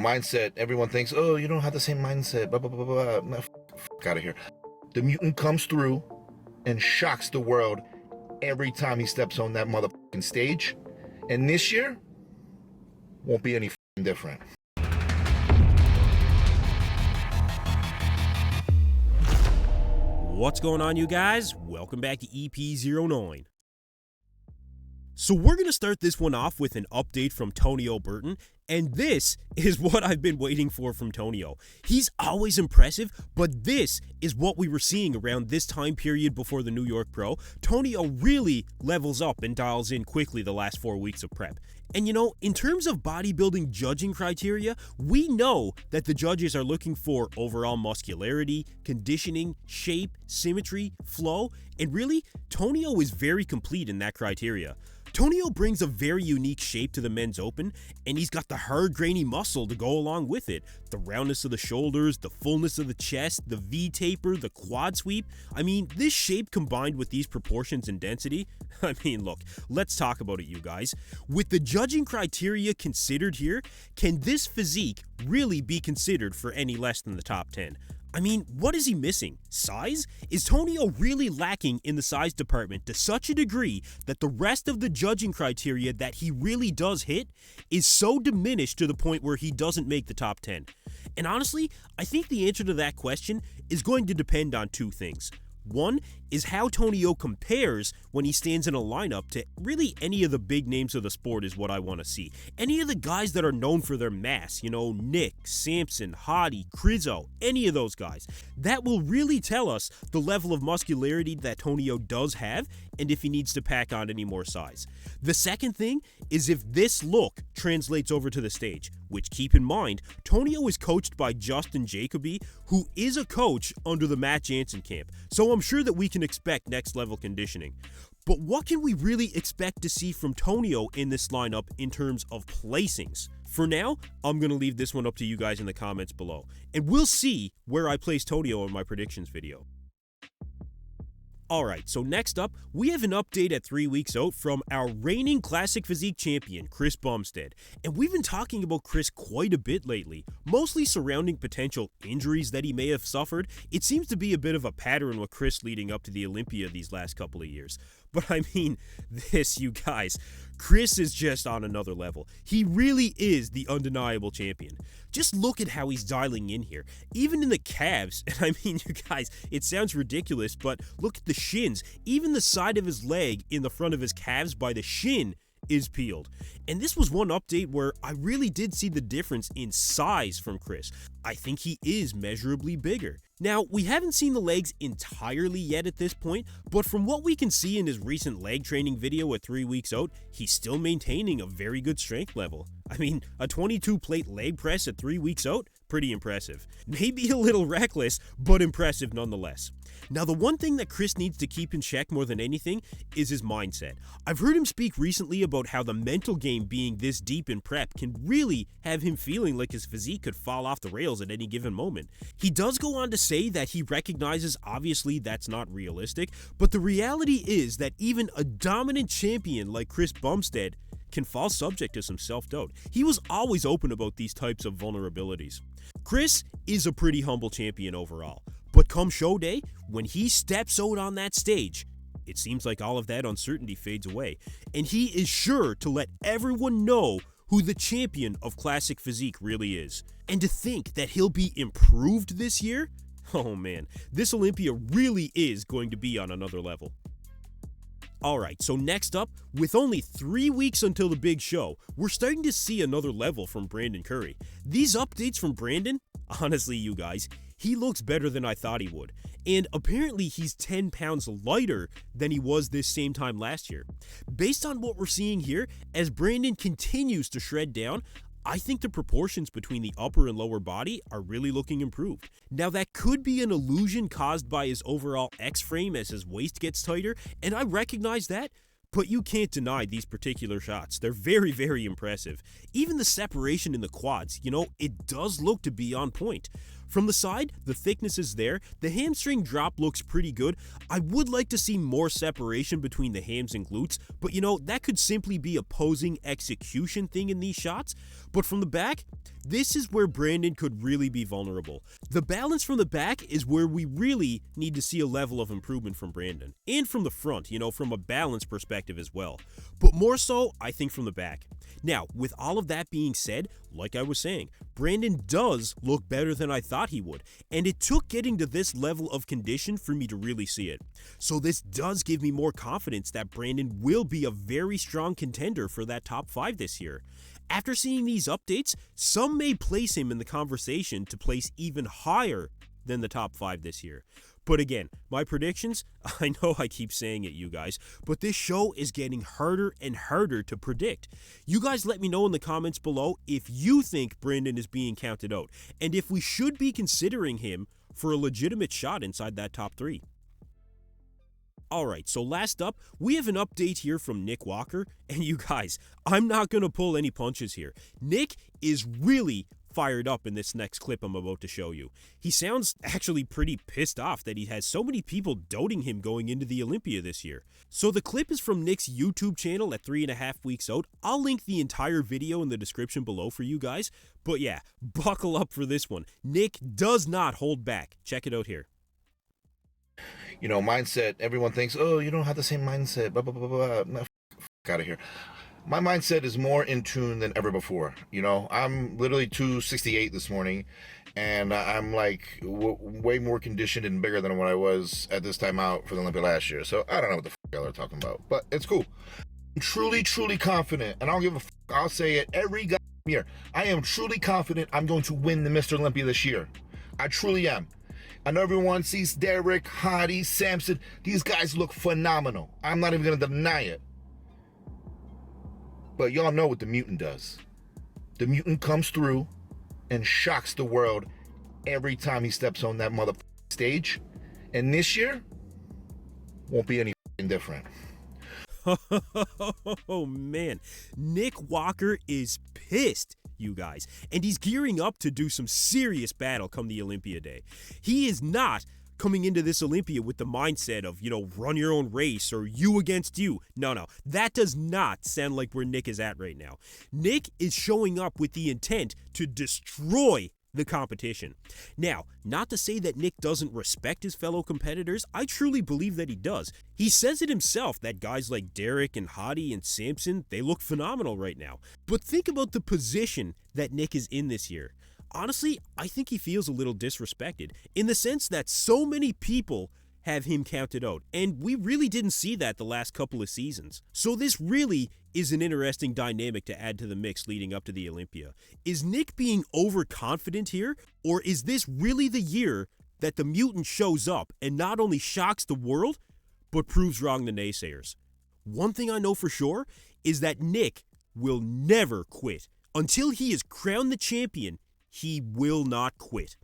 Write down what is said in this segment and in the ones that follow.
mindset. Everyone thinks, oh, you don't have the same mindset, blah, blah, blah, blah, blah. Out of here. The mutant comes through and shocks the world every time he steps on that motherfucking stage. And this year won't be any different. What's going on, you guys? Welcome back to EP09. So we're going to start this one off with an update from Tonio Burton, and this is what I've been waiting for from Tonio. He's always impressive, but this is what we were seeing around this time period before the New York Pro. Tonio really levels up and dials in quickly the last 4 weeks of prep. And you know, in terms of bodybuilding judging criteria, we know that the judges are looking for overall muscularity, conditioning, shape, symmetry, flow, and really, Tonio is very complete in that criteria. Tonio brings a very unique shape to the men's open, and he's got the hard, grainy muscle to go along with it. The roundness of the shoulders, the fullness of the chest, the V-taper, the quad sweep. I mean, this shape combined with these proportions and density, I mean, look, let's talk about it, you guys. With the judging criteria considered here, can this physique really be considered for any less than the top 10? I mean, what is he missing? Size? Is Tonio really lacking in the size department to such a degree that the rest of the judging criteria that he really does hit is so diminished to the point where he doesn't make the top 10? And honestly, I think the answer to that question is going to depend on two things. One is how Tonio compares when he stands in a lineup to really any of the big names of the sport is what I want to see. Any of the guys that are known for their mass, you know, Nick, Samson, Hottie, Crizzo, any of those guys. That will really tell us the level of muscularity that Tonio does have and if he needs to pack on any more size. The second thing is if this look translates over to the stage, which keep in mind, Tonio is coached by Justin Jacoby, who is a coach under the Matt Jansen camp. So I'm sure that we can expect next level conditioning. But what can we really expect to see from Tonio in this lineup in terms of placings? For now, I'm going to leave this one up to you guys in the comments below, and we'll see where I place Tonio in my predictions video. Alright, so next up, we have an update at 3 weeks out from our reigning Classic Physique champion, Chris Bumstead. And we've been talking about Chris quite a bit lately, mostly surrounding potential injuries that he may have suffered. It seems to be a bit of a pattern with Chris leading up to the Olympia these last couple of years. But I mean, this, you guys, Chris is just on another level. He really is the undeniable champion. Just look at how he's dialing in here. Even in the calves, and I mean, you guys, it sounds ridiculous, but look at the shins. Even the side of his leg in the front of his calves by the shin is peeled. And this was one update where I really did see the difference in size from Chris. I think he is measurably bigger. Now, we haven't seen the legs entirely yet at this point, but from what we can see in his recent leg training video at 3 weeks out, he's still maintaining a very good strength level. I mean, a 22 plate leg press at 3 weeks out? Pretty impressive. Maybe a little reckless, but impressive nonetheless. Now, the one thing that Chris needs to keep in check more than anything is his mindset. I've heard him speak recently about how the mental game being this deep in prep can really have him feeling like his physique could fall off the rails at any given moment. He does go on to say that he recognizes obviously that's not realistic, but the reality is that even a dominant champion like Chris Bumstead can fall subject to some self-doubt. He was always open about these types of vulnerabilities. Chris is a pretty humble champion overall, but come show day, when he steps out on that stage, it seems like all of that uncertainty fades away, and he is sure to let everyone know who the champion of Classic Physique really is. And to think that he'll be improved this year? Oh man, this Olympia really is going to be on another level. Alright, so next up, with only 3 weeks until the big show, we're starting to see another level from Brandon Curry. These updates from Brandon, honestly you guys, he looks better than I thought he would. And apparently he's 10 pounds lighter than he was this same time last year. Based on what we're seeing here, as Brandon continues to shred down, I think the proportions between the upper and lower body are really looking improved. Now that could be an illusion caused by his overall X-frame as his waist gets tighter, and I recognize that, but you can't deny these particular shots. They're very, very impressive. Even the separation in the quads, you know, it does look to be on point. From the side, the thickness is there, the hamstring drop looks pretty good. I would like to see more separation between the hams and glutes, but that could simply be a posing execution thing in these shots. But from the back, this is where Brandon could really be vulnerable. The balance from the back is where we really need to see a level of improvement from Brandon. And from the front, from a balance perspective as well. But more so, I think from the back. Now, with all of that being said, like I was saying, Brandon does look better than I thought he would, and it took getting to this level of condition for me to really see it. So this does give me more confidence that Brandon will be a very strong contender for that top 5 this year. After seeing these updates, some may place him in the conversation to place even higher than the top 5 this year. But again, my predictions, I know I keep saying it, you guys, but this show is getting harder and harder to predict. You guys let me know in the comments below if you think Brandon is being counted out, and if we should be considering him for a legitimate shot inside that top 3. Alright, so last up, we have an update here from Nick Walker, and you guys, I'm not going to pull any punches here. Nick is really fired up in this next clip I'm about to show you. He sounds actually pretty pissed off that he has so many people doubting him going into the Olympia this year. So the clip is from Nick's YouTube channel at 3.5 weeks out. I'll link the entire video in the description below for you guys. But yeah, buckle up for this one. Nick does not hold back. Check it out here. Mindset, everyone thinks, oh, you don't have the same mindset, blah, blah, blah, blah. No, out of here. My mindset is more in tune than ever before. I'm literally 268 this morning, and I'm like way more conditioned and bigger than what I was at this time out for the Olympia last year. So I don't know what the y'all are talking about, but it's cool. I'm truly, truly confident, and I don't give a I'll say it every year. I am truly confident I'm going to win the Mr. Olympia this year. I truly am. I know everyone sees Derek, Hottie, Samson. These guys look phenomenal. I'm not even going to deny it. But y'all know what the mutant does. The mutant comes through and shocks the world every time he steps on that stage. And this year won't be any different. Oh man, Nick Walker is pissed, you guys, and he's gearing up to do some serious battle come the Olympia day. He is not coming into this Olympia with the mindset of, run your own race or you against you. No, that does not sound like where Nick is at right now. Nick is showing up with the intent to destroy the competition. Now, not to say that Nick doesn't respect his fellow competitors, I truly believe that he does. He says it himself that guys like Derek and Hottie and Samson, they look phenomenal right now. But think about the position that Nick is in this year. Honestly, I think he feels a little disrespected in the sense that so many people have him counted out, and we really didn't see that the last couple of seasons. So this really is an interesting dynamic to add to the mix leading up to the Olympia. Is Nick being overconfident here, or is this really the year that the mutant shows up and not only shocks the world, but proves wrong the naysayers? One thing I know for sure is that Nick will never quit. Until he is crowned the champion, he will not quit.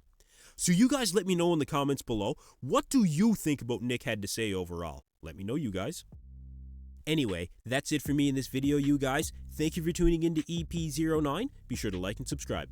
So you guys let me know in the comments below, what do you think about Nick had to say overall? Let me know, you guys. Anyway, that's it for me in this video, you guys. Thank you for tuning in to EP09. Be sure to like and subscribe.